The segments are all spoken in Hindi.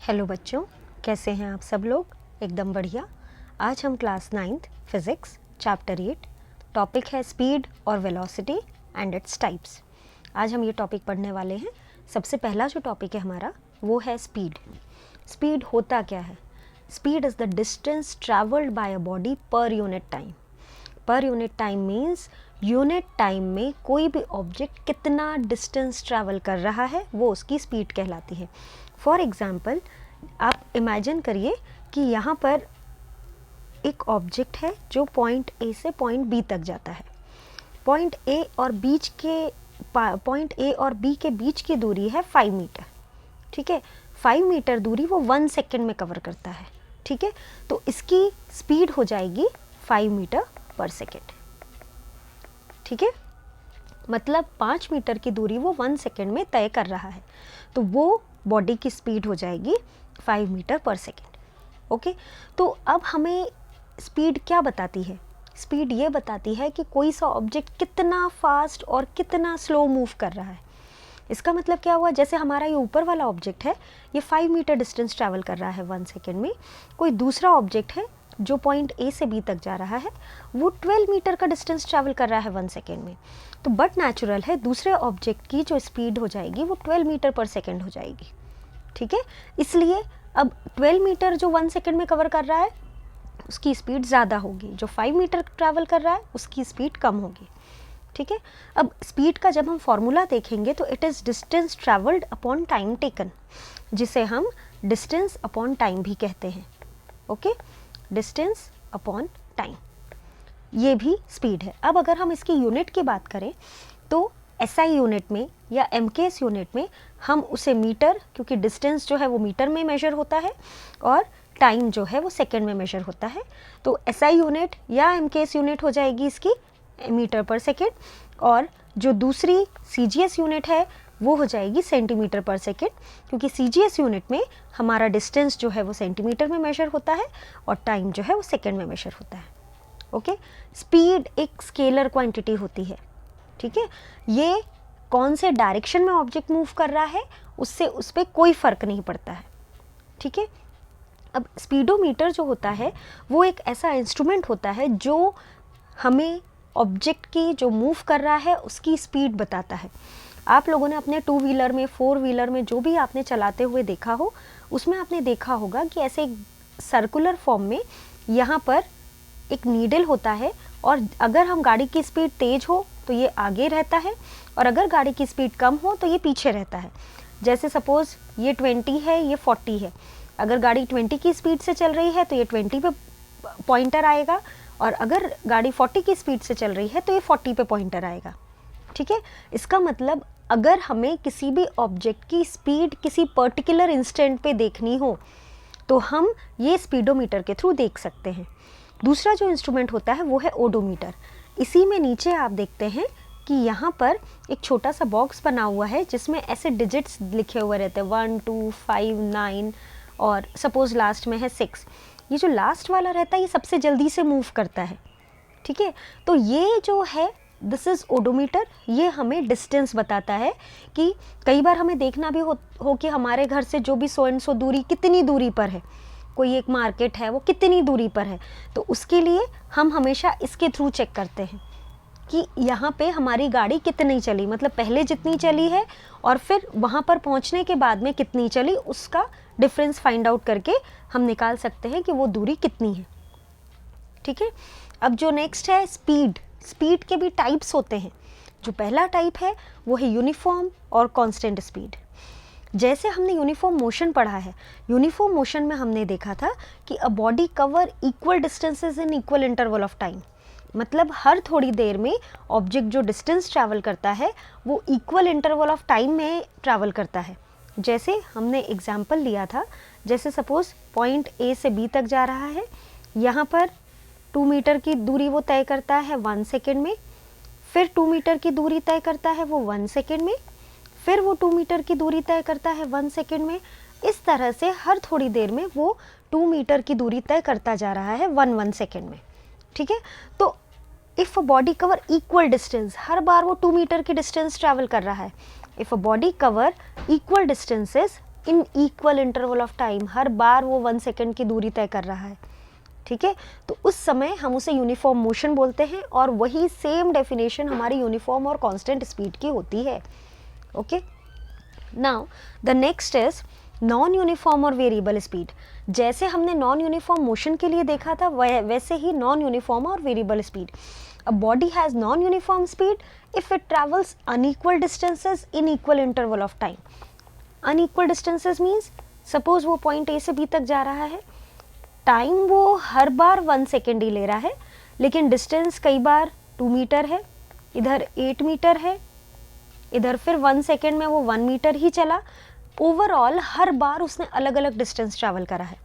हेलो बच्चों, कैसे हैं आप सब लोग? एकदम बढ़िया। आज हम class 9th physics chapter 8 topic है स्पीड और वेलोसिटी एंड इट्स टाइप्स। आज हम ये टॉपिक पढ़ने वाले हैं। सबसे पहला जो टॉपिक है हमारा वो है स्पीड। स्पीड होता क्या है? Speed is the distance travelled bye a body per unit time. पर unit time means unit time में कोई भी ऑब्जेक्ट कितना डिस्टेंस ट्रैवल कर रहा है वो उसकी स्पीड कहलाती है। फॉर एग्ज़ाम्पल, आप इमेजिन करिए कि यहाँ पर एक ऑब्जेक्ट है जो पॉइंट ए से पॉइंट बी तक जाता है। पॉइंट ए और बी के बीच की दूरी है 5 मीटर। ठीक है, 5 मीटर दूरी वो 1 सेकेंड में कवर करता है। ठीक है, तो इसकी स्पीड हो जाएगी 5 मीटर पर सेकेंड। ठीक है, मतलब 5 मीटर की दूरी वो 1 सेकेंड में तय कर रहा है, तो वो बॉडी की स्पीड हो जाएगी 5 मीटर पर सेकेंड। ओके, तो अब हमें स्पीड क्या बताती है? स्पीड ये बताती है कि कोई सा ऑब्जेक्ट कितना फास्ट और कितना स्लो मूव कर रहा है। इसका मतलब क्या हुआ? जैसे हमारा ये ऊपर वाला ऑब्जेक्ट है, ये 5 मीटर डिस्टेंस ट्रैवल कर रहा है 1 सेकेंड में। कोई दूसरा ऑब्जेक्ट है जो पॉइंट ए से बी तक जा रहा है, वो 12 मीटर का डिस्टेंस ट्रैवल कर रहा है 1 सेकेंड में। तो बट नेचुरल है दूसरे ऑब्जेक्ट की जो स्पीड हो जाएगी वो 12 मीटर पर सेकेंड हो जाएगी। ठीक है, इसलिए अब 12 मीटर जो 1 सेकेंड में कवर कर रहा है उसकी स्पीड ज़्यादा होगी, जो 5 मीटर ट्रैवल कर रहा है उसकी स्पीड कम होगी। ठीक है, अब स्पीड का जब हम फॉर्मूला देखेंगे तो it is distance travelled upon time taken, जिसे हम डिस्टेंस अपॉन टाइम भी कहते हैं। ओके, डिस्टेंस अपॉन टाइम, ये भी स्पीड है। अब अगर हम इसकी यूनिट की बात करें तो SI यूनिट में या MKS यूनिट में हम उसे मीटर, क्योंकि डिस्टेंस जो है वो मीटर में मेजर होता है और टाइम जो है वो सेकेंड में मेजर होता है, तो SI यूनिट या MKS यूनिट हो जाएगी इसकी मीटर पर सेकेंड, और जो दूसरी CGS यूनिट है वो हो जाएगी सेंटीमीटर पर सेकेंड, क्योंकि CGS यूनिट में हमारा डिस्टेंस जो है वो सेंटीमीटर में मेजर होता है और टाइम जो है वो सेकेंड में मेजर होता है। ओके, स्पीड एक स्केलर क्वांटिटी होती है। ठीक है, ये कौन से डायरेक्शन में ऑब्जेक्ट मूव कर रहा है उससे उस पर कोई फ़र्क नहीं पड़ता है। ठीक है, अब स्पीडोमीटर जो होता है वो एक ऐसा इंस्ट्रूमेंट होता है जो हमें ऑब्जेक्ट की जो मूव कर रहा है उसकी स्पीड बताता है। आप लोगों ने अपने 2 व्हीलर में, 4 व्हीलर में जो भी आपने चलाते हुए देखा हो, उसमें आपने देखा होगा कि ऐसे सर्कुलर फॉर्म में यहाँ पर एक नीडल होता है, और अगर हम गाड़ी की स्पीड तेज़ हो तो ये आगे रहता है और अगर गाड़ी की स्पीड कम हो तो ये पीछे रहता है। जैसे सपोज़ ये 20 है, ये 40 है। अगर गाड़ी 20 की स्पीड से चल रही है तो ये 20 पे पॉइंटर आएगा, और अगर गाड़ी 40 की स्पीड से चल रही है तो ये 40 पे पॉइंटर आएगा। ठीक है, इसका मतलब अगर हमें किसी भी ऑब्जेक्ट की स्पीड किसी पर्टिकुलर इंस्टेंट पे देखनी हो तो हम ये स्पीडोमीटर के थ्रू देख सकते हैं। दूसरा जो इंस्ट्रूमेंट होता है वो है ओडोमीटर। इसी में नीचे आप देखते हैं कि यहाँ पर एक छोटा सा बॉक्स बना हुआ है जिसमें ऐसे डिजिट्स लिखे हुए रहते हैं 1 2 5 9, और सपोज लास्ट में है 6। ये जो लास्ट वाला रहता है ये सबसे जल्दी से मूव करता है। ठीक है, तो ये जो है दिस इज़ ओडोमीटर। ये हमें डिस्टेंस बताता है कि कई बार हमें देखना भी हो कि हमारे घर से जो भी सो एंड सो दूरी कितनी दूरी पर है, कोई एक मार्केट है वो कितनी दूरी पर है, तो उसके लिए हम हमेशा इसके थ्रू चेक करते हैं कि यहाँ पे हमारी गाड़ी कितनी चली, मतलब पहले जितनी चली है और फिर वहाँ पर पहुँचने के बाद में कितनी चली, उसका डिफरेंस फाइंड आउट करके हम निकाल सकते हैं कि वो दूरी कितनी है। ठीक है, अब जो नेक्स्ट है स्पीड। स्पीड के भी टाइप्स होते हैं। जो पहला टाइप है वो है यूनिफॉर्म और कांस्टेंट स्पीड। जैसे हमने यूनिफॉर्म मोशन पढ़ा है, यूनिफॉर्म मोशन में हमने देखा था कि अ body cover equal distances in equal interval of time, मतलब हर थोड़ी देर में ऑब्जेक्ट जो डिस्टेंस ट्रैवल करता है वो इक्वल इंटरवल ऑफ टाइम में ट्रैवल करता है। जैसे हमने एग्जाम्पल लिया था, जैसे सपोज पॉइंट ए से बी तक जा रहा है, यहाँ पर 2 मीटर की दूरी वो तय करता है 1 सेकेंड में, फिर 2 मीटर की दूरी तय करता है वो 1 सेकेंड में, फिर वो 2 मीटर की दूरी तय करता है 1 सेकेंड में। इस तरह से हर थोड़ी देर में वो 2 मीटर की दूरी तय करता जा रहा है 1 सेकेंड में। ठीक है, तो if a body cover equal distance, हर बार वो 2 मीटर की डिस्टेंस ट्रैवल कर रहा है। If a body cover equal distances in equal interval of time, हर बार वो 1 सेकेंड की दूरी तय कर रहा है, ठीक है, तो उस समय हम उसे यूनिफॉर्म मोशन बोलते हैं, और वही सेम डेफिनेशन हमारी यूनिफॉर्म और कांस्टेंट स्पीड की होती है। Okay, now the next is non uniform और वेरिएबल स्पीड। जैसे हमने नॉन यूनिफॉर्म मोशन के लिए देखा था, वैसे ही नॉन यूनिफॉर्म और variable speed. A body has non uniform speed if it travels unequal distances in equal interval of time. Unequal distances means suppose वो पॉइंट ए से बी तक जा रहा है, टाइम वो हर बार 1 सेकेंड ही ले रहा है, लेकिन डिस्टेंस कई बार 2 मीटर है, इधर 8 मीटर है, इधर फिर 1 सेकेंड में वो 1 मीटर ही चला। ओवरऑल हर बार उसने अलग अलग डिस्टेंस ट्रैवल करा है,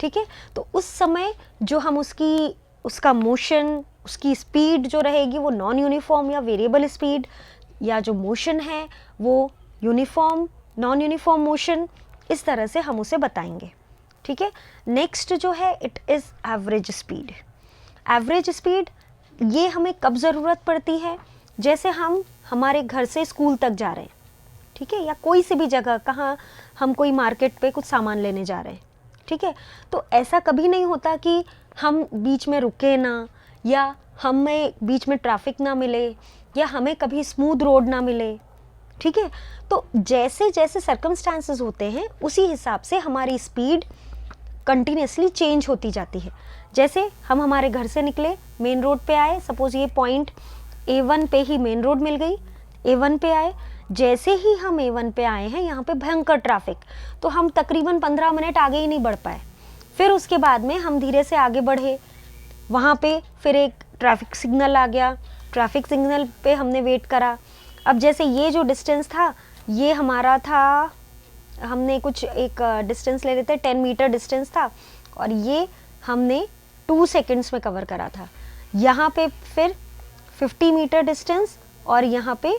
ठीक है। तो उस समय जो हम उसका मोशन, उसकी स्पीड जो रहेगी वो नॉन यूनिफॉर्म या वेरिएबल स्पीड, या जो मोशन है वो यूनिफॉर्म, नॉन यूनिफॉर्म मोशन, इस तरह से हम उसे बताएंगे, ठीक है। नेक्स्ट जो है it is average speed. Average speed ये हमें कब ज़रूरत पड़ती है, जैसे हम हमारे घर से स्कूल तक जा रहे हैं, ठीक है, या कोई सी भी जगह, कहाँ हम कोई मार्केट पे कुछ सामान लेने जा रहे हैं, ठीक है, तो ऐसा कभी नहीं होता कि हम बीच में रुके ना, या हमें बीच में ट्रैफिक ना मिले, या हमें कभी स्मूथ रोड ना मिले, ठीक है। तो जैसे जैसे सर्कमस्टांसेस होते हैं उसी हिसाब से हमारी स्पीड कंटिन्यूसली चेंज होती जाती है। जैसे हम हमारे घर से निकले, मेन रोड पे आए, सपोज ये पॉइंट A1 पे ही मेन रोड मिल गई, A1 पे आए, जैसे ही हम A1 पे आए हैं यहाँ पे भयंकर ट्रैफिक, तो हम तकरीबन 15 मिनट आगे ही नहीं बढ़ पाए। फिर उसके बाद में हम धीरे से आगे बढ़े, वहाँ पे फिर एक ट्रैफिक सिग्नल आ गया, ट्रैफिक सिग्नल पे हमने वेट करा। अब जैसे ये जो डिस्टेंस था ये हमारा था, हमने कुछ एक डिस्टेंस ले लेते हैं, 10 मीटर डिस्टेंस था, और ये हमने 2 सेकेंड्स में कवर करा था। यहाँ पे फिर 50 मीटर डिस्टेंस, और यहाँ पे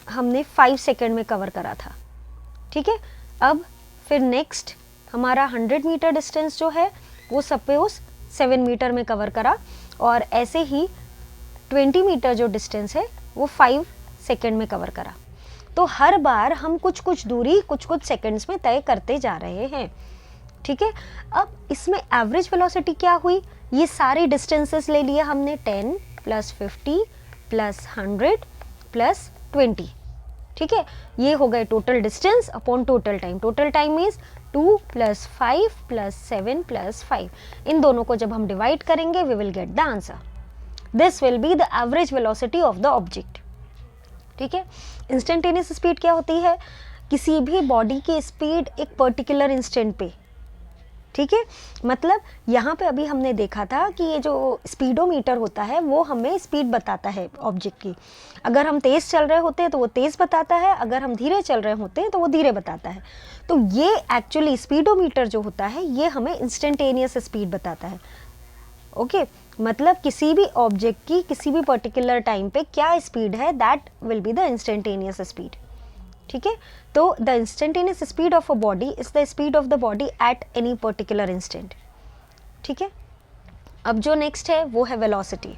हमने 5 सेकेंड में कवर करा था, ठीक है। अब फिर नेक्स्ट हमारा 100 मीटर डिस्टेंस जो है वो सपोज 7 मीटर में कवर करा, और ऐसे ही 20 मीटर जो डिस्टेंस है वो 5 सेकेंड में कवर करा। तो हर बार हम कुछ कुछ दूरी कुछ कुछ सेकेंड्स में तय करते जा रहे हैं, ठीक है। अब इसमें एवरेज वेलोसिटी क्या हुई, ये सारे डिस्टेंसेस ले लिए हमने, 10 + 50 + 100 + 20, ठीक है। ये हो गए total distance upon total time. Total time means 2 + 5 + 7 + 5। इन दोनों को जब हम डिवाइड करेंगे we will get the answer. This will be the average velocity of the object, ठीक है। इंस्टेंटेनियस स्पीड क्या होती है, किसी भी बॉडी की स्पीड एक पर्टिकुलर इंस्टेंट पे, ठीक है। मतलब यहाँ पे अभी हमने देखा था कि ये जो स्पीडोमीटर होता है वो हमें स्पीड बताता है ऑब्जेक्ट की। अगर हम तेज़ चल रहे होते हैं तो वो तेज़ बताता है, अगर हम धीरे चल रहे होते हैं तो वो धीरे बताता है। तो ये एक्चुअली स्पीडोमीटर जो होता है ये हमें इंस्टेंटेनियस स्पीड बताता है, ओके। मतलब किसी भी ऑब्जेक्ट की किसी भी पर्टिकुलर टाइम पे क्या स्पीड है, that will be the instantaneous speed, ठीक है। तो the instantaneous speed of a body is the speed of the body at any particular instant, ठीक है। अब जो नेक्स्ट है वो है velocity.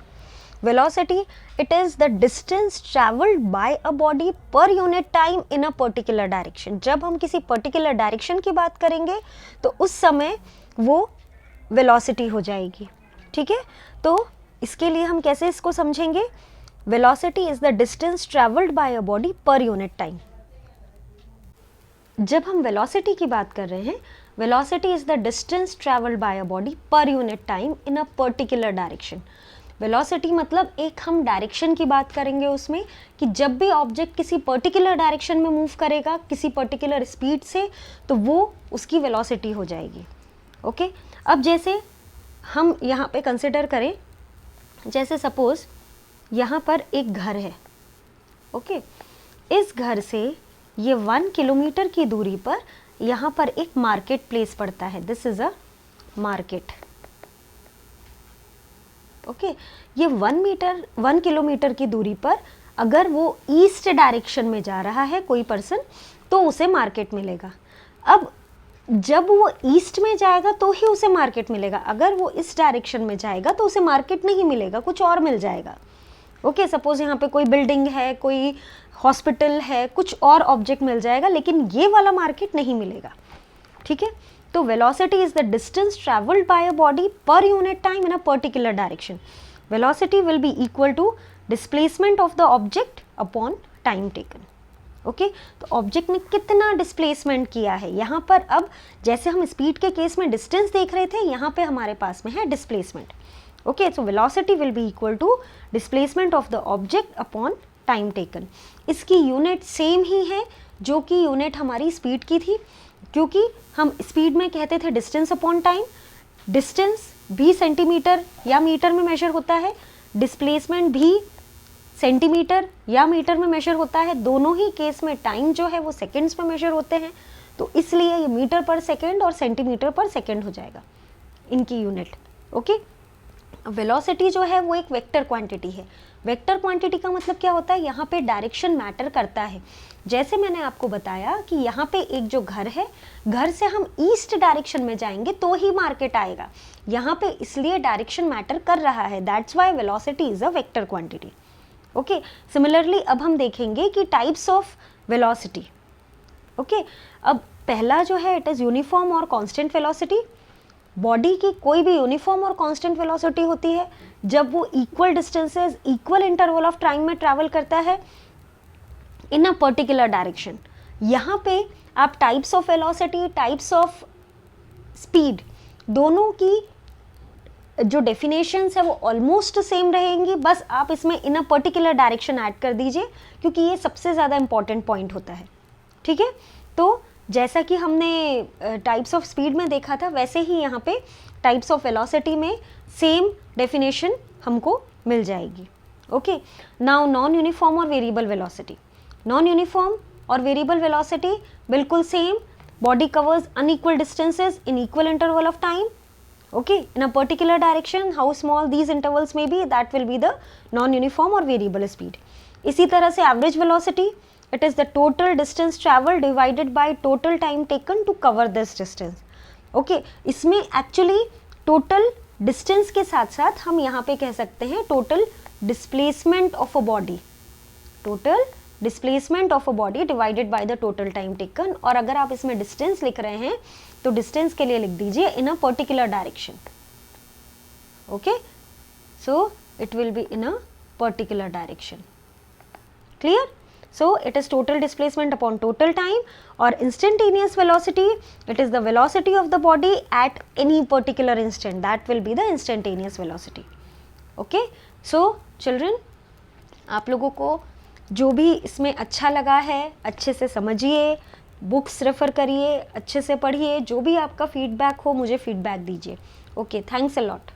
Velocity it is the distance travelled bye a body per unit time in a particular direction. जब हम किसी पर्टिकुलर डायरेक्शन की बात करेंगे तो उस समय वो वेलोसिटी हो जाएगी, ठीक है। तो इसके लिए हम कैसे इसको समझेंगे, velocity is the distance travelled bye a body per unit time. जब हम वेलोसिटी की बात कर रहे हैं, velocity is the distance travelled bye a body per unit time in a particular direction. Velocity मतलब एक हम डायरेक्शन की बात करेंगे उसमें, कि जब भी ऑब्जेक्ट किसी पर्टिकुलर डायरेक्शन में मूव करेगा किसी पर्टिकुलर स्पीड से, तो वो उसकी वेलोसिटी हो जाएगी, ओके। अब जैसे हम यहाँ पे कंसिडर करें, जैसे सपोज यहाँ पर एक घर है, ओके। इस घर से ये 1 किलोमीटर की दूरी पर यहाँ पर एक मार्केट प्लेस पड़ता है, this is a market, okay. ये 1 किलोमीटर की दूरी पर अगर वो ईस्ट डायरेक्शन में जा रहा है कोई पर्सन, तो उसे मार्केट मिलेगा। अब जब वो ईस्ट में जाएगा तो ही उसे मार्केट मिलेगा, अगर वो इस डायरेक्शन में जाएगा तो उसे मार्केट नहीं मिलेगा, कुछ और मिल जाएगा, ओके, सपोज यहाँ पे कोई बिल्डिंग है, कोई हॉस्पिटल है, कुछ और ऑब्जेक्ट मिल जाएगा, लेकिन ये वाला मार्केट नहीं मिलेगा, ठीक है। तो velocity is the distance travelled by a body per unit time in a particular direction. Velocity will be equal to displacement of the object upon time taken. Okay, तो ऑब्जेक्ट ने कितना डिस्प्लेसमेंट किया है यहाँ पर। अब जैसे हम स्पीड के केस में डिस्टेंस देख रहे थे, यहाँ पे हमारे पास में है displacement. Okay, so velocity will be equal to displacement of the object upon time taken. इसकी यूनिट सेम ही है जो कि यूनिट हमारी स्पीड की थी, क्योंकि हम स्पीड में कहते थे डिस्टेंस अपॉन टाइम। डिस्टेंस भी सेंटीमीटर या मीटर में मेजर होता है, डिस्प्लेसमेंट भी सेंटीमीटर या मीटर में मेजर होता है। दोनों ही केस में टाइम जो है वो सेकेंड्स में मेजर होते हैं, तो इसलिए ये मीटर पर सेकेंड और सेंटीमीटर पर सेकेंड हो जाएगा इनकी यूनिट। ओके, वेलोसिटी जो है वो एक वेक्टर क्वांटिटी है। वेक्टर क्वांटिटी का मतलब क्या होता है, यहाँ पे डायरेक्शन मैटर करता है। जैसे मैंने आपको बताया कि यहाँ पे एक जो घर है, घर से हम ईस्ट डायरेक्शन में जाएंगे तो ही मार्केट आएगा, यहाँ पे इसलिए डायरेक्शन मैटर कर रहा है, that's why velocity is a vector quantity. Okay, similarly अब हम देखेंगे कि टाइप्स ऑफ वेलोसिटी। ओके, अब पहला जो है इट इज यूनिफॉर्म और कांस्टेंट वेलोसिटी। बॉडी की कोई भी यूनिफॉर्म और कांस्टेंट वेलोसिटी होती है जब वो equal distances, equal interval of time में ट्रैवल करता है इन अ पर्टिकुलर डायरेक्शन। यहाँ पे आप types of velocity, types of speed, दोनों की जो डेफिनेशंस है वो ऑलमोस्ट सेम रहेंगी, बस आप इसमें इन अ पर्टिकुलर डायरेक्शन ऐड कर दीजिए, क्योंकि ये सबसे ज़्यादा इंपॉर्टेंट पॉइंट होता है, ठीक है। तो जैसा कि हमने टाइप्स ऑफ स्पीड में देखा था, वैसे ही यहाँ पे टाइप्स ऑफ वेलोसिटी में सेम डेफिनेशन हमको मिल जाएगी। ओके, नाउ नॉन यूनिफॉर्म और वेरिएबल वेलोसिटी। नॉन यूनिफॉर्म और वेरिएबल वेलोसिटी बिल्कुल same, body covers unequal distances in equal interval of time, okay, in a particular direction, how small these intervals may be, that will be the non-uniform or variable speed. इसी तरह से average velocity, it is the total distance traveled divided by total time taken to cover this distance. okay, इसमें actually total distance के साथ साथ हम यहाँ पे कह सकते हैं total displacement of a body, total displacement of a body divided by the total time taken। और अगर आप इसमें distance लिख रहे हैं तो डिस्टेंस के लिए लिख दीजिए in a particular direction. Okay, so it will be in a particular direction. Clear? So it is total displacement upon total time, और instantaneous velocity it is the velocity of the body at any particular instant, that will be the instantaneous velocity. Okay, so children, आप लोगों को जो भी इसमें अच्छा लगा है अच्छे से समझिए, बुक्स रेफर करिए, अच्छे से पढ़िए, जो भी आपका फीडबैक हो मुझे फीडबैक दीजिए। Okay, thanks a lot.